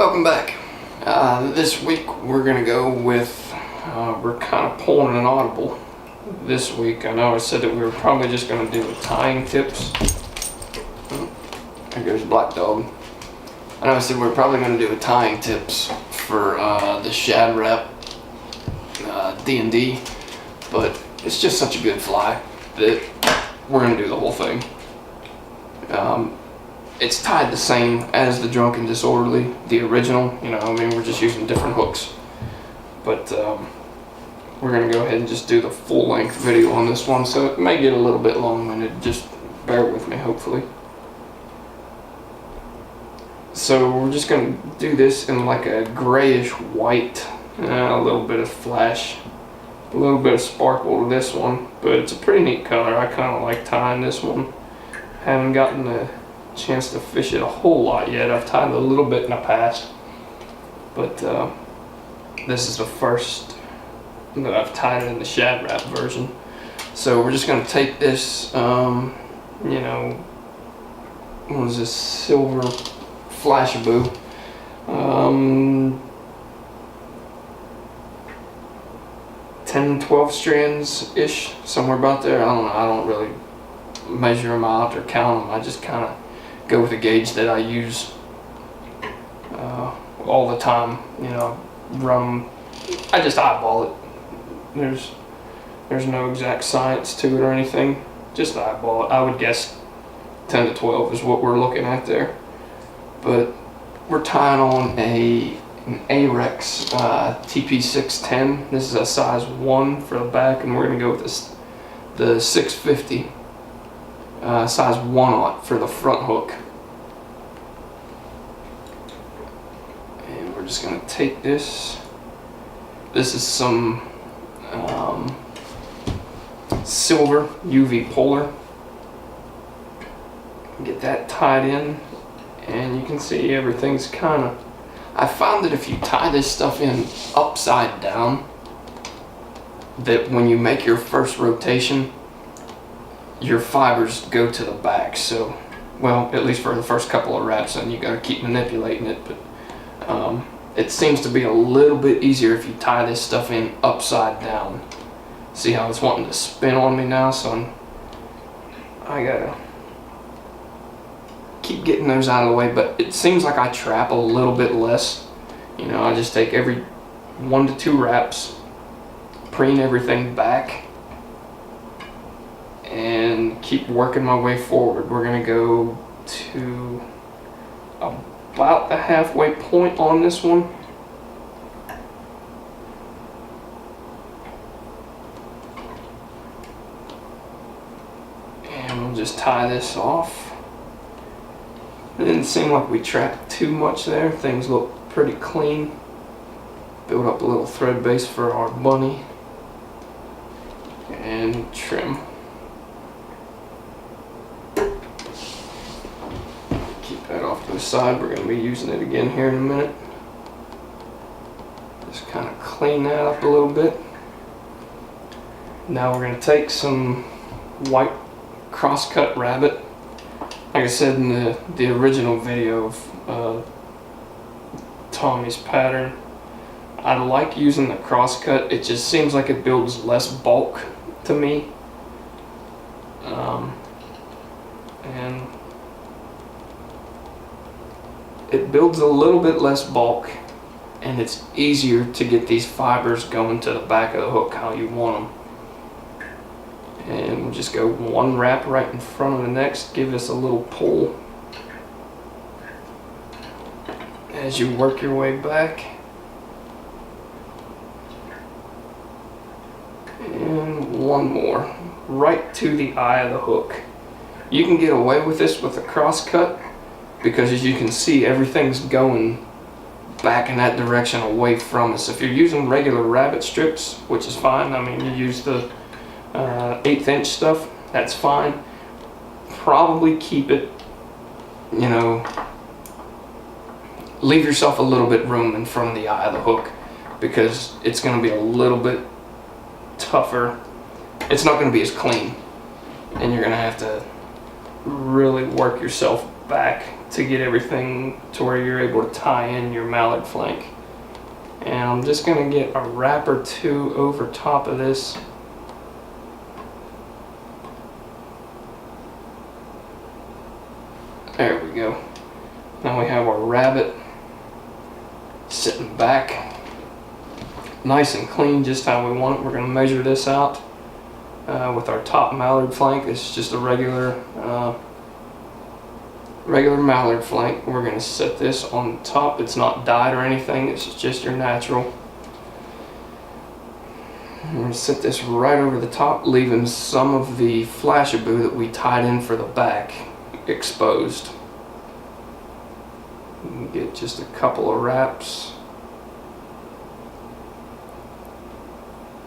Welcome back. This week we're going to go with, we're kind of pulling an audible this week. I know I said that we were probably just going to do the tying tips. There goes Black Dog. I know I said we were probably going to do the tying tips for the Shad wrap D&D, but it's just such a good fly that we're going to do the whole thing. It's tied the same as the Drunk and Disorderly, the original, we're just using different hooks. But we're going to go ahead and just do the full length video on this one, so it may get a little bit long-winded, just bear with me hopefully. So we're just going to do this in like a grayish white, a little bit of flash, a little bit of sparkle to this one, but it's a pretty neat color. I kind of like tying this one. Haven't gotten the chance to fish it a whole lot yet. I've tied a little bit in the past, but this is the first that I've tied in the Shad wrap version. So we're just going to take this, what is this, silver Flashabou, 10-12 strands ish, somewhere about there. I don't know, I don't really measure them out or count them. I just kind of go with a gauge that I use all the time. I just eyeball it. There's no exact science to it or anything, just eyeball it. I would guess 10 to 12 is what we're looking at there. But we're tying on an Ahrex TP650. This is a size 1 for the back, and we're going to go with the 650 size 1/0 for the front hook. And we're just going to take this. This is some silver UV polar. Get that tied in, and you can see everything's kind of, I found that if you tie this stuff in upside down, that when you make your first rotation, your fibers go to the back. So, well, at least for the first couple of wraps, and you got to keep manipulating it, but it seems to be a little bit easier if you tie this stuff in upside down. See how it's wanting to spin on me now, so I gotta keep getting those out of the way, but it seems like I trap a little bit less. I just take every 1 to 2 wraps, preen everything back, and keep working my way forward. We're going to go to about the halfway point on this one. And we'll just tie this off. It didn't seem like we trapped too much there. Things look pretty clean. Build up a little thread base for our bunny. And trim. That off to the side. We're going to be using it again here in a minute. Just kind of clean that up a little bit. Now we're going to take some white crosscut rabbit. Like I said in the original video of Tommy's pattern, I like using the crosscut. It just seems like it builds less bulk to me. And it builds a little bit less bulk, and it's easier to get these fibers going to the back of the hook how you want them. And we'll just go 1 wrap right in front of the next, give this a little pull as you work your way back. And 1 more, right to the eye of the hook. You can get away with this with a cross cut, because as you can see, everything's going back in that direction away from us. If you're using regular rabbit strips, which is fine, you use the 1/8 inch stuff, that's fine. Probably keep it, leave yourself a little bit room in front of the eye of the hook, because it's going to be a little bit tougher. It's not going to be as clean, and you're going to have to really work yourself back to get everything to where you're able to tie in your mallard flank. And I'm just going to get a wrap or two over top of this. There we go. Now we have our rabbit sitting back nice and clean, just how we want it. We're going to measure this out with our top mallard flank. It's just a regular mallard flank. We're going to set this on top. It's not dyed or anything, it's just your natural. We're going to set this right over the top, leaving some of the Flashabou that we tied in for the back exposed. Get just a couple of wraps.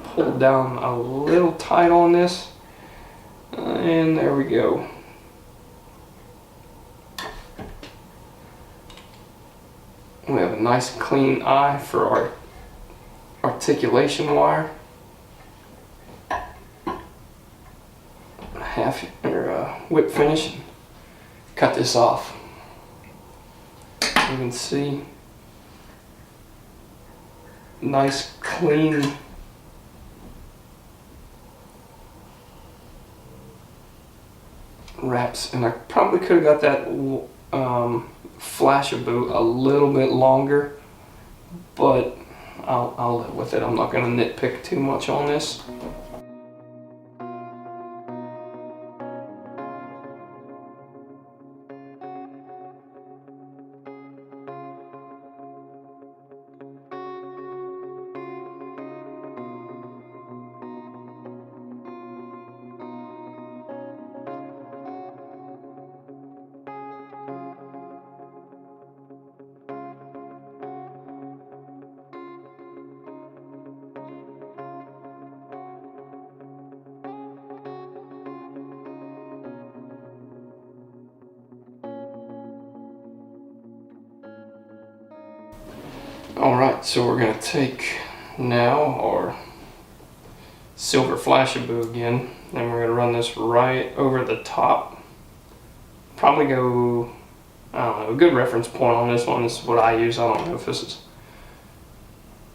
Pull down a little tight on this, and there we go. We have a nice clean eye for our articulation wire. Half or whip finish. Cut this off. You can see nice clean wraps, and I probably could have got that Flashabou a little bit longer, but I'll live with it. I'm not going to nitpick too much on this. Alright, so we're going to take now our silver Flashabou again, and we're going to run this right over the top. Probably go, I don't know, a good reference point on this one is what I use. I don't know if this is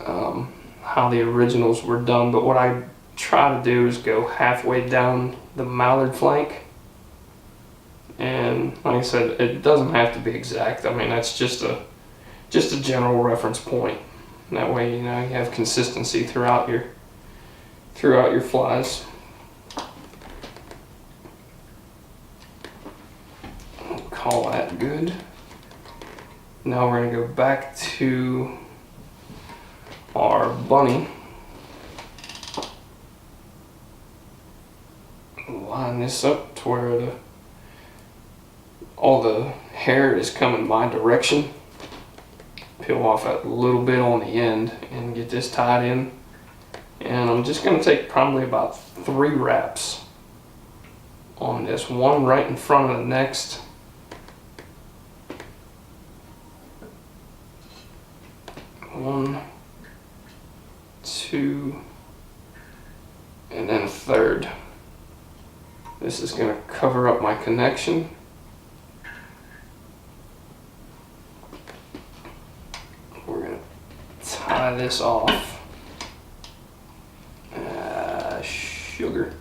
how the originals were done, but what I try to do is go halfway down the mallard flank. And like I said, it doesn't have to be exact. I mean, that's just a general reference point. That way, you know, you have consistency throughout your flies. We'll call that good. Now we're going to go back to our bunny. Line this up to where all the hair is coming my direction. Peel off a little bit on the end and get this tied in. And I'm just going to take probably about 3 wraps on this, one right in front of the next. One, two, and then a third. This is going to cover up my connection. We're going to tie this off. Sugar.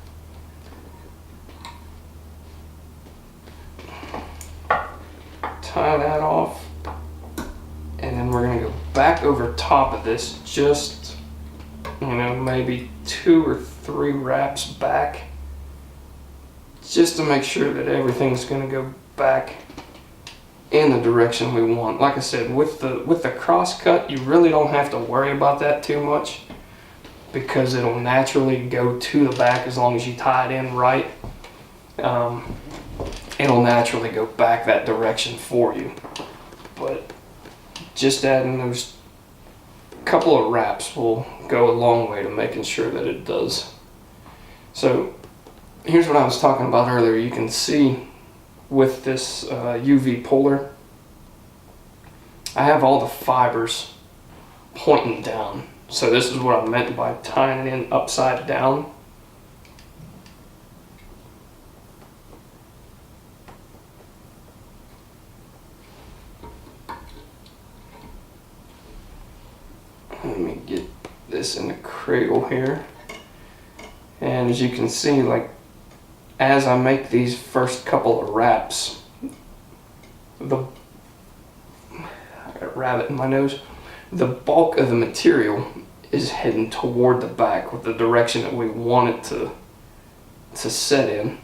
Tie that off. And then we're going to go back over top of this, just, you know, maybe 2 or 3 wraps back, just to make sure that everything's going to go back in the direction we want. Like I said, with the cross cut, you really don't have to worry about that too much, because it'll naturally go to the back as long as you tie it in right. It'll naturally go back that direction for you. But just adding those couple of wraps will go a long way to making sure that it does. So here's what I was talking about earlier. You can see with this UV puller, I have all the fibers pointing down. So this is what I meant by tying it in upside down. this in the cradle here. And as you can see, like, as I make these first couple of wraps, I got a rabbit in my nose, the bulk of the material is heading toward the back with the direction that we want it to set in.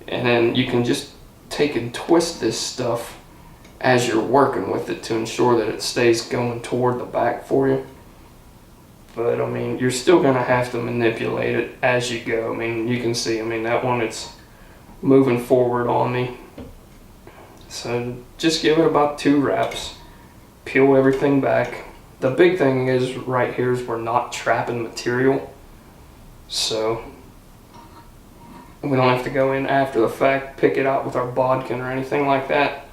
And then you can just take and twist this stuff as you're working with it to ensure that it stays going toward the back for you. But I mean, you're still going to have to manipulate it as you go. I mean, you can see, I mean, that one, it's moving forward on me. So just give it about 2 wraps, peel everything back. The big thing is right here is we're not trapping material, so we don't have to go in after the fact, pick it out with our bodkin or anything like that.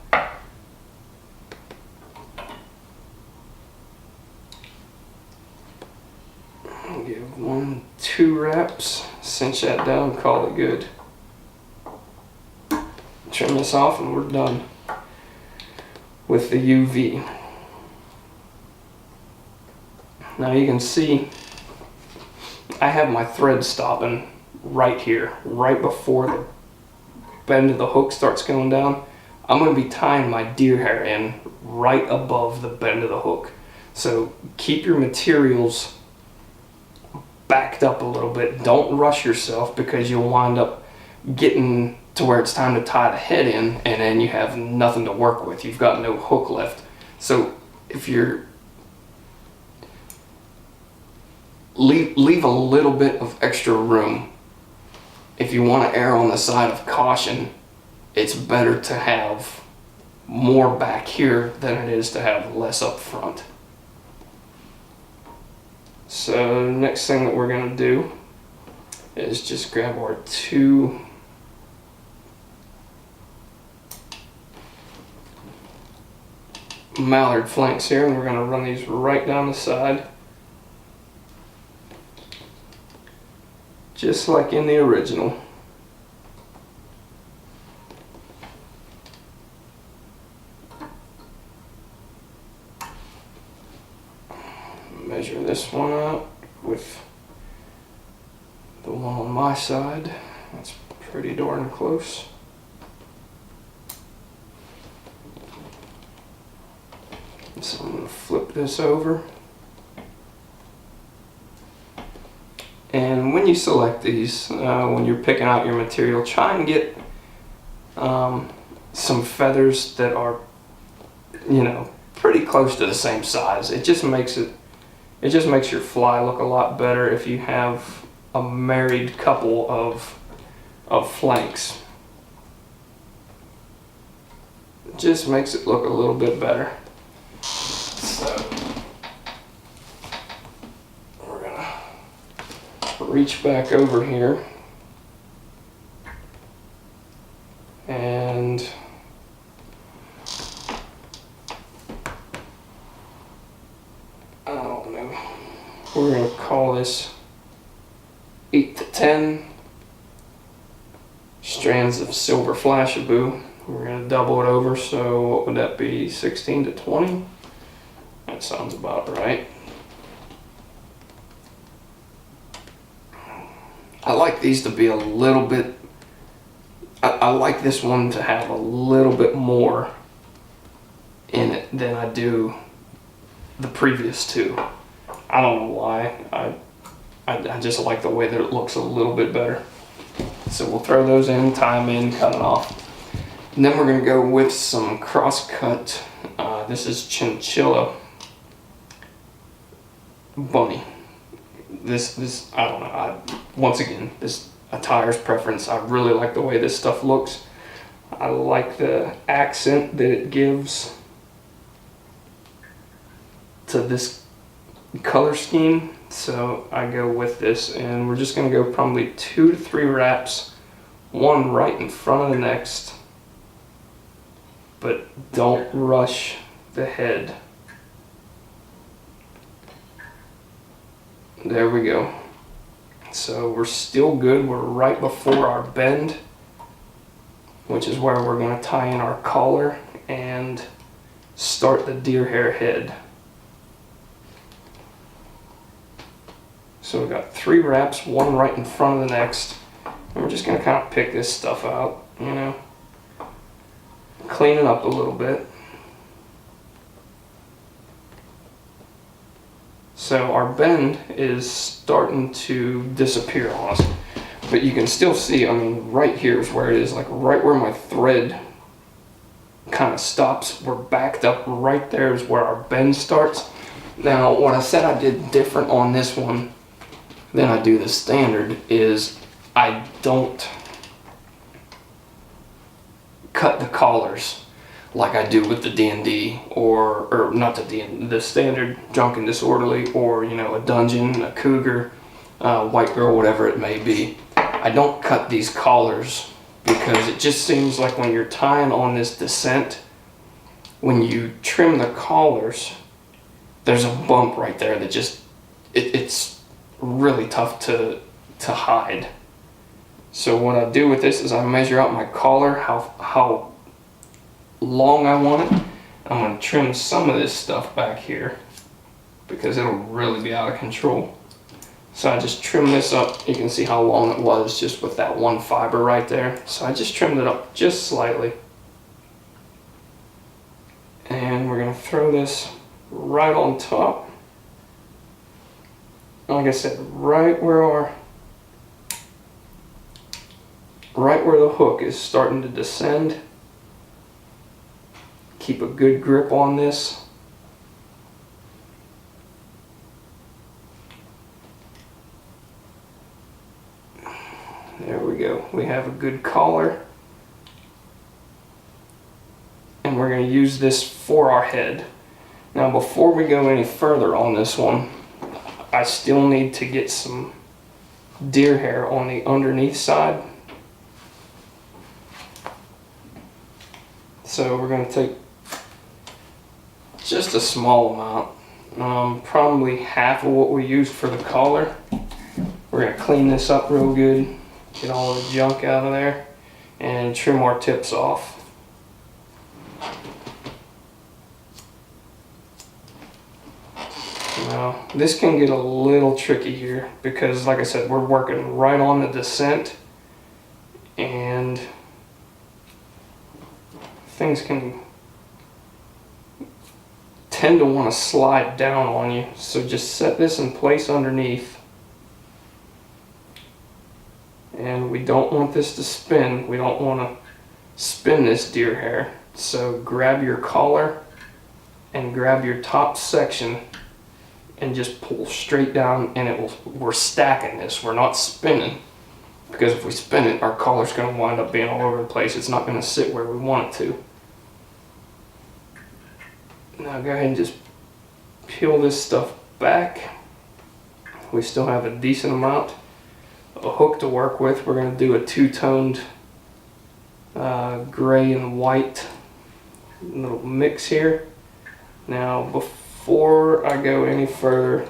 Give 1, 2 wraps, cinch that down, call it good. Trim this off and we're done with the UV. Now you can see I have my thread stopping right here, right before the bend of the hook starts going down. I'm going to be tying my deer hair in right above the bend of the hook. So keep your materials backed up a little bit. Don't rush yourself, because you'll wind up getting to where it's time to tie the head in and then you have nothing to work with. You've got no hook left. So if you're leave a little bit of extra room. If you want to err on the side of caution, it's better to have more back here than it is to have less up front. So next thing that we're going to do is just grab our 2 Mallard flanks here, and we're going to run these right down the side, just like in the original. Measure this one out with the one on my side. That's pretty darn close. So I'm going to flip this over. And when you select these, when you're picking out your material, try and get some feathers that are, you know, pretty close to the same size. It just makes your fly look a lot better if you have a married couple of flanks. It just makes it look a little bit better. So we're gonna reach back over here and I don't know, we're gonna call this 8 to 10 strands of silver Flashabou. We're going to double it over, so what would that be, 16 to 20? That sounds about right. I like these to be a little bit, I like this one to have a little bit more in it than I do the previous 2. I don't know why, I just like the way that it looks a little bit better. So we'll throw those in, tie them in, cut it off. And then we're going to go with some cross-cut. This is Chinchilla bunny. This I don't know. Once again, this attire's preference. I really like the way this stuff looks. I like the accent that it gives to this color scheme. So I go with this, and we're just going to go probably 2 to 3 wraps, one right in front of the next. But don't rush the head. There we go. So we're still good. We're right before our bend, which is where we're going to tie in our collar and start the deer hair head. So we've got 3 wraps, one right in front of the next. And we're just gonna kind of pick this stuff out, you know, clean it up a little bit. So our bend is starting to disappear on us, but you can still see, I mean, right here is where it is, like right where my thread kind of stops. We're backed up right there is where our bend starts. Now, what I said I did different on this one than I do the standard is I don't cut the collars like I do with the D&D or not the D&D, the standard Drunk and Disorderly, or, you know, a dungeon, a cougar, white girl, whatever it may be. I don't cut these collars because it just seems like when you're tying on this descent, when you trim the collars, there's a bump right there that just, it's really tough to hide. So what I do with this is I measure out my collar, how long I want it. I'm going to trim some of this stuff back here because it'll really be out of control. So I just trim this up. You can see how long it was just with that one fiber right there. So I just trimmed it up just slightly. And we're going to throw this right on top. Like I said, right where the hook is starting to descend. Keep a good grip on this. There we go. We have a good collar. And we're going to use this for our head. Now, before we go any further on this one, I still need to get some deer hair on the underneath side. So we're going to take just a small amount, probably half of what we used for the collar. We're going to clean this up real good, get all the junk out of there, and trim our tips off. Now, this can get a little tricky here because, like I said, we're working right on the descent, and things can tend to want to slide down on you. So just set this in place underneath. And we don't want this to spin. We don't want to spin this deer hair. So grab your collar and grab your top section and just pull straight down, and we're stacking this. We're not spinning, because if we spin it, our collar's going to wind up being all over the place. It's not going to sit where we want it to. Now go ahead and just peel this stuff back. We still have a decent amount of a hook to work with. We're going to do a two-toned gray and white little mix here. Now before I go any further,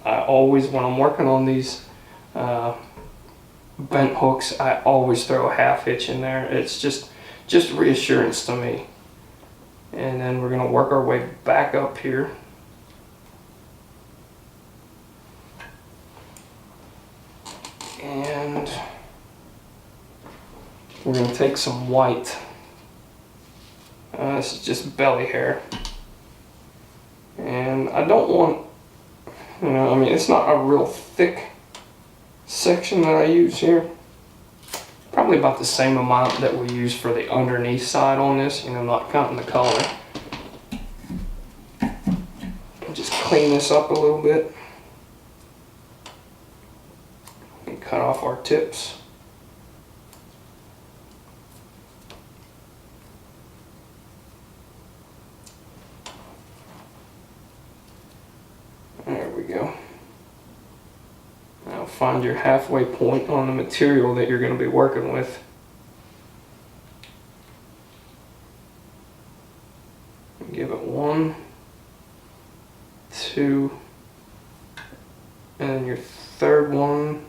I always, when I'm working on these bent hooks, I always throw a half hitch in there. It's just reassurance to me. And then we're going to work our way back up here. And we're going to take some white. This is just belly hair. And I don't want, you know, I mean, it's not a real thick section that I use here. Probably about the same amount that we use for the underneath side on this, you know, not counting the collar. Just clean this up a little bit and cut off our tips. There we go. Now find your halfway point on the material that you're going to be working with. Give it 1, 2, and then your third one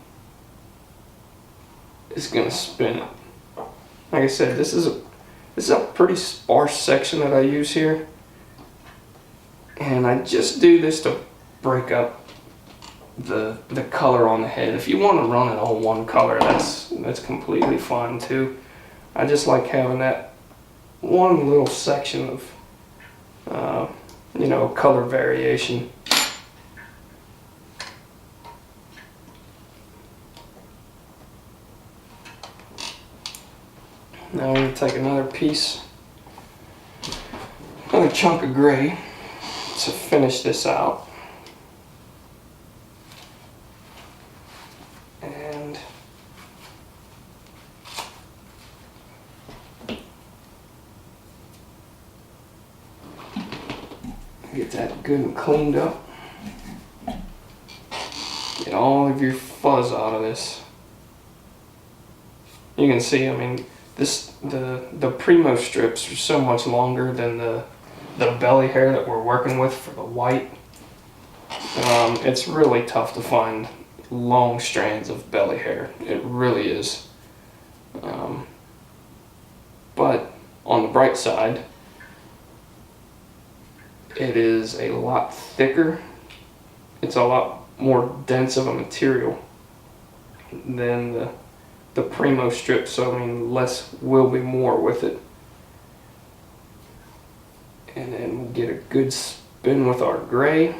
is going to spin it. Like I said, this is a pretty sparse section that I use here, and I just do this to break up the color on the head. If you want to run it all one color, that's completely fine too. I just like having that one little section of you know, color variation. Now we're going to take another piece, another chunk of gray to finish this out. And get that good and cleaned up. Get all of your fuzz out of this. You can see, I mean, the primo strips are so much longer than the belly hair that we're working with for the white. It's really tough to find long strands of belly hair. It really is. But on the bright side, it is a lot thicker. It's a lot more dense of a material than the primo strip, so I mean less will be more with it. And then we'll get a good spin with our gray.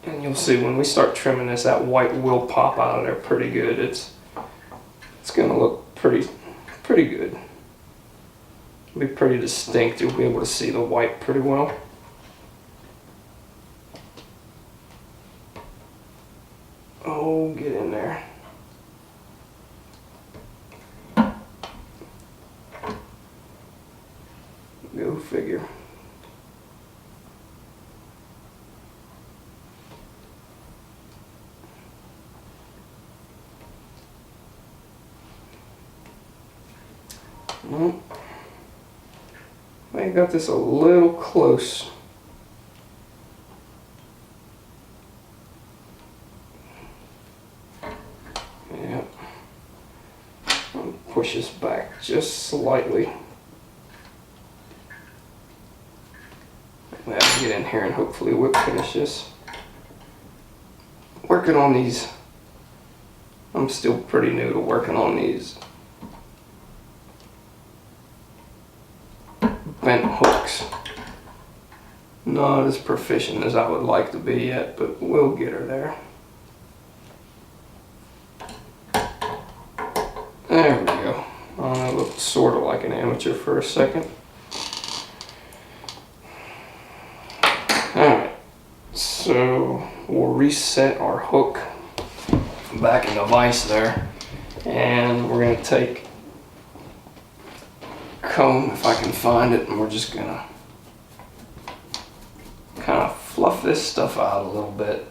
And you'll see when we start trimming this, that white will pop out of there pretty good. It's gonna look pretty good. It'll be pretty distinct. You'll be able to see the white pretty well. Oh, get in there. Go figure. Well, I got this a little close. Push this back just slightly. I'll get in here and hopefully whip finish this. Working on these, I'm still pretty new to working on these bent hooks. Not as proficient as I would like to be yet, but we'll get her there. There we go. I looked sort of like an amateur for a second. Alright, so we'll reset our hook back in the vise there, and we're going to take a comb, if I can find it, and we're just going to kind of fluff this stuff out a little bit.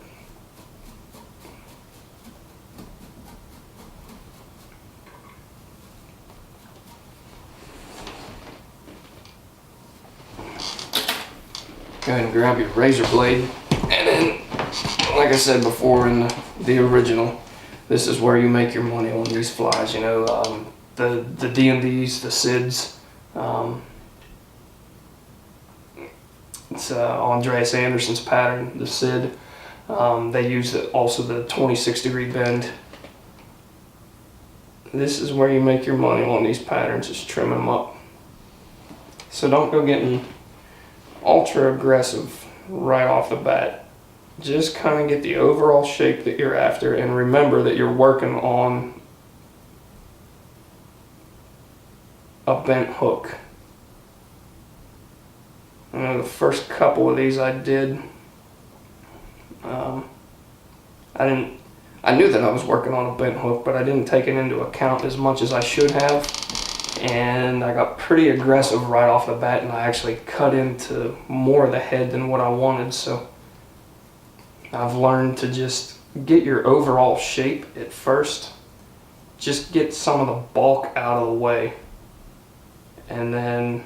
Go ahead and grab your razor blade, and then, like I said before in the original, this is where you make your money on these flies. You know, the DMDs, the SIDs. It's Andreas Anderson's pattern, the SID. They use also the 26-degree bend. This is where you make your money on these patterns, is trimming them up. So don't go getting ultra aggressive right off the bat. Just kind of get the overall shape that you're after, and remember that you're working on a bent hook. I know the first couple of these I did, I knew that I was working on a bent hook, but I didn't take it into account as much as I should have. And I got pretty aggressive right off the bat, and I actually cut into more of the head than what I wanted. So I've learned to just get your overall shape at first, just get some of the bulk out of the way, and then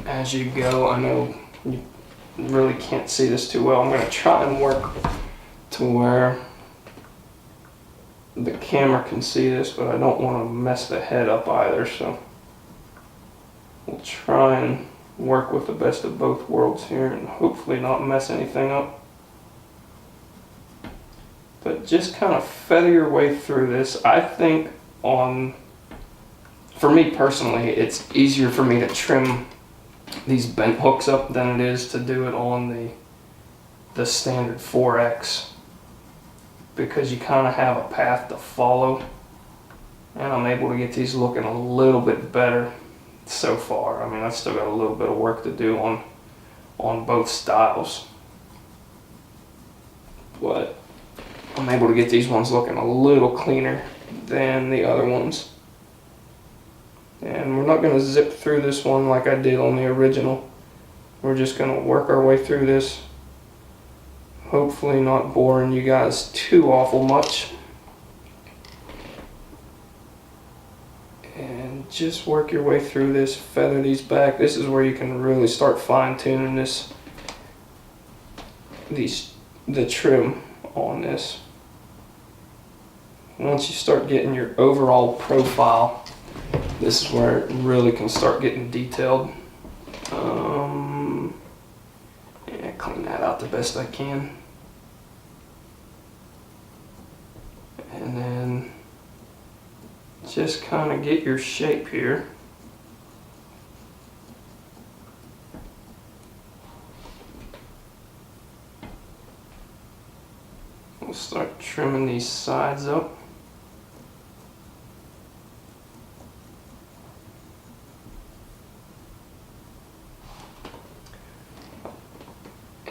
as you go, I know you really can't see this too well, I'm going to try and work to where the camera can see this, but I don't want to mess the head up either, so we'll try and work with the best of both worlds here and hopefully not mess anything up. But just kind of feather your way through this. I think for me personally, it's easier for me to trim these bent hooks up than it is to do it on the standard 4X, because you kind of have a path to follow, and I'm able to get these looking a little bit better so far. I mean, I still got a little bit of work to do on both styles, but I'm able to get these ones looking a little cleaner than the other ones. And we're not going to zip through this one like I did on the original. We're just going to work our way through this. Hopefully not boring you guys too awful much. And just work your way through this, feather these back. This is where you can really start fine-tuning the trim on this. Once you start getting your overall profile, this is where it really can start getting detailed. Yeah, clean that out the best I can. And then just kind of get your shape here. We'll start trimming these sides up.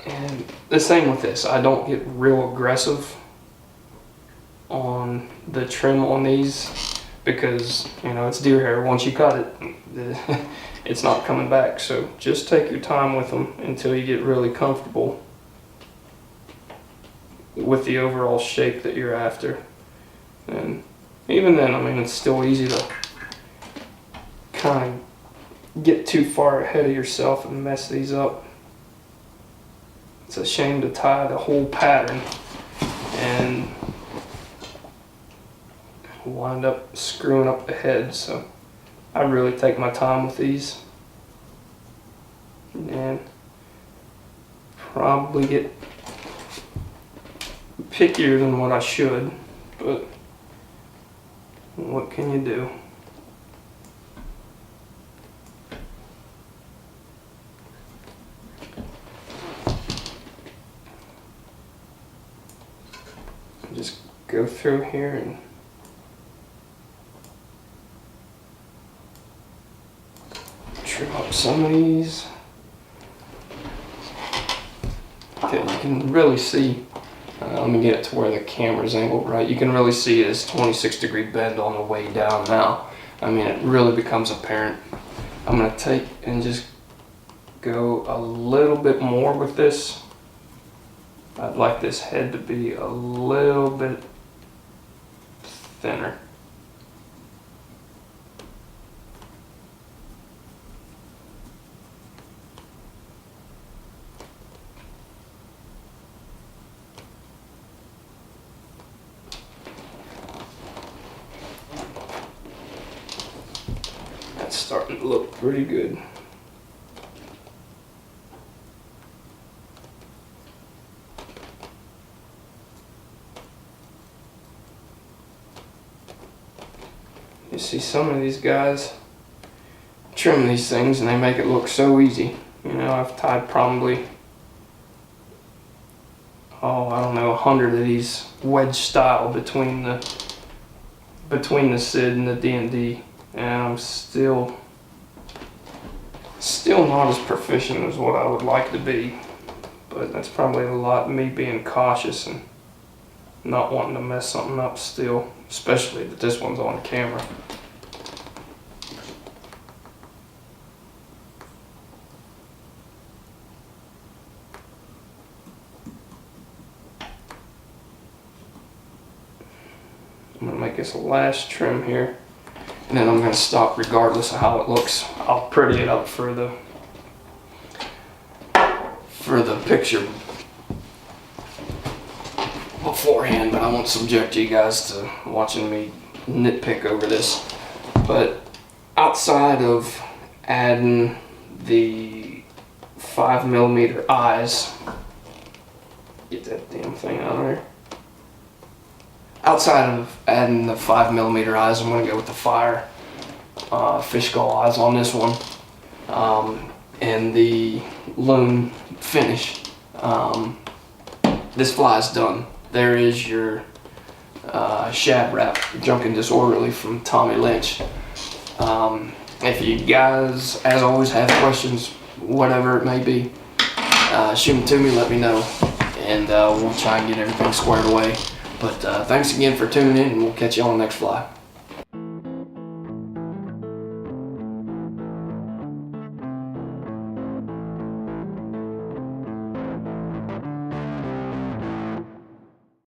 And the same with this, I don't get real aggressive on the trim on these because, you know, it's deer hair. Once you cut it, it's not coming back. So just take your time with them until you get really comfortable with the overall shape that you're after. And even then, I mean, it's still easy to kind of get too far ahead of yourself and mess these up. It's a shame to tie the whole pattern and wind up screwing up the head, so I really take my time with these and probably get pickier than what I should, but what can you do? Just go through here and trim up some of these. Okay, you can really see, let me get it to where the camera's angled right. You can really see this 26-degree bend on the way down now. I mean, it really becomes apparent. I'm going to take and just go a little bit more with this. I'd like this head to be a little bit thinner. That's starting to look pretty good. You see some of these guys trim these things and they make it look so easy. You know, I've tied probably, I don't know, 100 of these wedge style between the SID and the D&D, and I'm still not as proficient as what I would like to be. But that's probably a lot of me being cautious and not wanting to mess something up still, especially that this one's on camera. I'm going to make this a last trim here, and then I'm going to stop regardless of how it looks. I'll pretty it up for the picture beforehand, but I won't subject you guys to watching me nitpick over this. But outside of adding the 5mm eyes. Get that damn thing out of there. Outside of adding the 5mm eyes, I'm going to go with the fire fish skull eyes on this one. And the loon finish. This fly is done. There is your shad wrap, Drunken Disorderly from Tommy Lynch. If you guys, as always, have questions, whatever it may be, shoot them to me, let me know, and we'll try and get everything squared away. But thanks again for tuning in, and we'll catch you on the next fly.